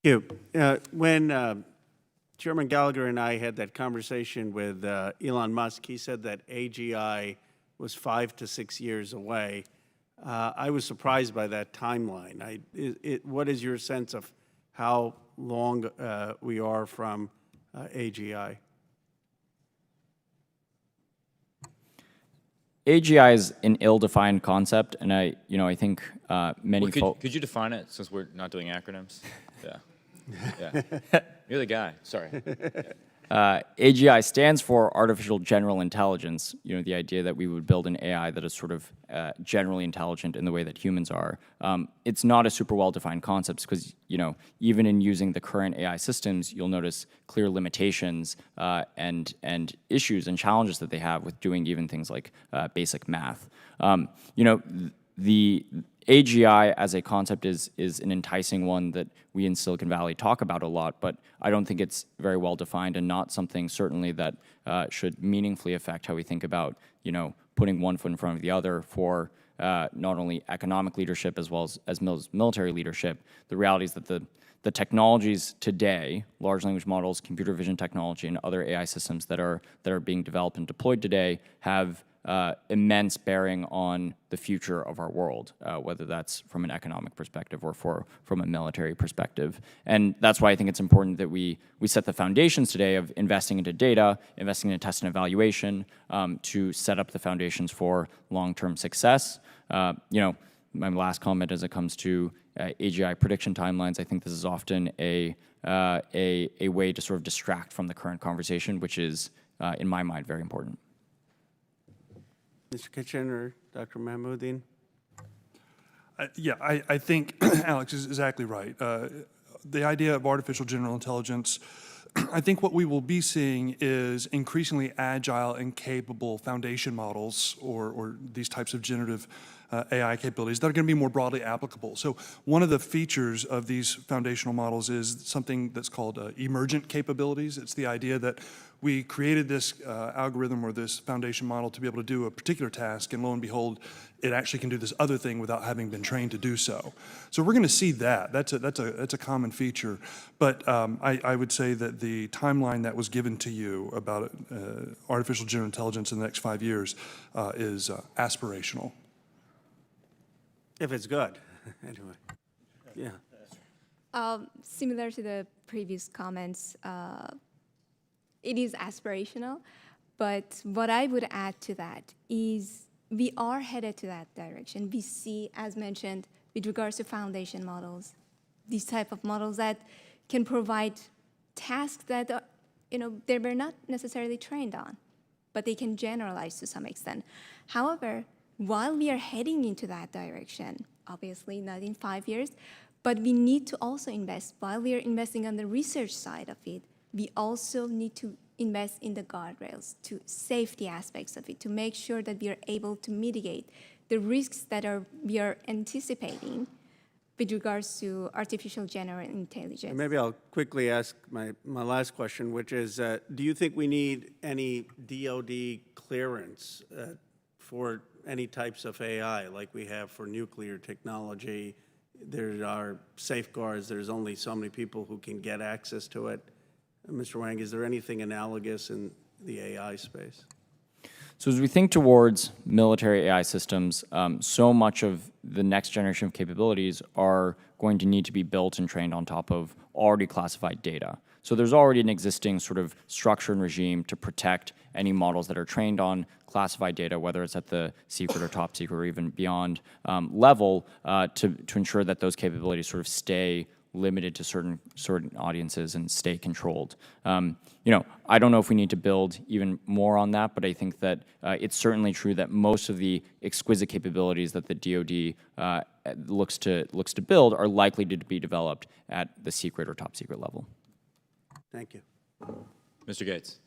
you. When Chairman Gallagher and I had that conversation with Elon Musk, he said that AGI was 5 to 6 years away. I was surprised by that timeline. What is your sense of how long we are from AGI? AGI is an ill-defined concept, and I think many folks. Could you define it, since we're not doing acronyms? Yeah. Yeah. You're the guy. Sorry. AGI stands for Artificial General Intelligence. The idea that we would build an AI that is sort of generally intelligent in the way that humans are. It's not a super well-defined concept because even in using the current AI systems, you'll notice clear limitations and issues and challenges that they have with doing even things like basic math. The AGI as a concept is an enticing one that we in Silicon Valley talk about a lot, but I don't think it's very well defined and not something certainly that should meaningfully affect how we think about putting one foot in front of the other for not only economic leadership as well as military leadership. The reality is that the technologies today, large language models, computer vision technology, and other AI systems that are being developed and deployed today have immense bearing on the future of our world, whether that's from an economic perspective or from a military perspective. And that's why I think it's important that we set the foundations today of investing into data, investing in test and evaluation to set up the foundations for long-term success. My last comment as it comes to AGI prediction timelines, I think this is often a way to sort of distract from the current conversation, which is, in my mind, very important. Mr. Kitchen or Dr. Mahmoudin? I think Alex is exactly right. The idea of artificial general intelligence, I think what we will be seeing is increasingly agile and capable foundation models or these types of generative AI capabilities that are going to be more broadly applicable. So one of the features of these foundational models is something that's called emergent capabilities. It's the idea that we created this algorithm or this foundation model to be able to do a particular task, and lo and behold, it actually can do this other thing without having been trained to do so. So we're going to see that. That's a common feature. But I would say that the timeline that was given to you about artificial general intelligence in the next 5 years is aspirational. If it's good, anyway. Yeah. Similar to the previous comments, it is aspirational, but what I would add to that is we are headed to that direction. We see, as mentioned, with regards to foundation models, these type of models that can provide tasks that they were not necessarily trained on, but they can generalize to some extent. However, while we are heading into that direction, obviously not in 5 years, but we need to also invest. While we are investing on the research side of it, we also need to invest in the guardrails, to safety aspects of it, to make sure that we are able to mitigate the risks that we are anticipating with regards to artificial general intelligence. And maybe I'll quickly ask my last question, which is, do you think we need any DoD clearance for any types of AI like we have for nuclear technology? There are safeguards. There's only so many people who can get access to it. Mr. Wang, is there anything analogous in the AI space? So as we think towards military AI systems, so much of the next generation of capabilities are going to need to be built and trained on top of already classified data. So there's already an existing sort of structure and regime to protect any models that are trained on classified data, whether it's at the secret or top secret or even beyond level, to ensure that those capabilities sort of stay limited to certain audiences and stay controlled. I don't know if we need to build even more on that, but I think that it's certainly true that most of the exquisite capabilities that the DoD looks to build are likely to be developed at the secret or top secret level. Thank you. Mr. Gates.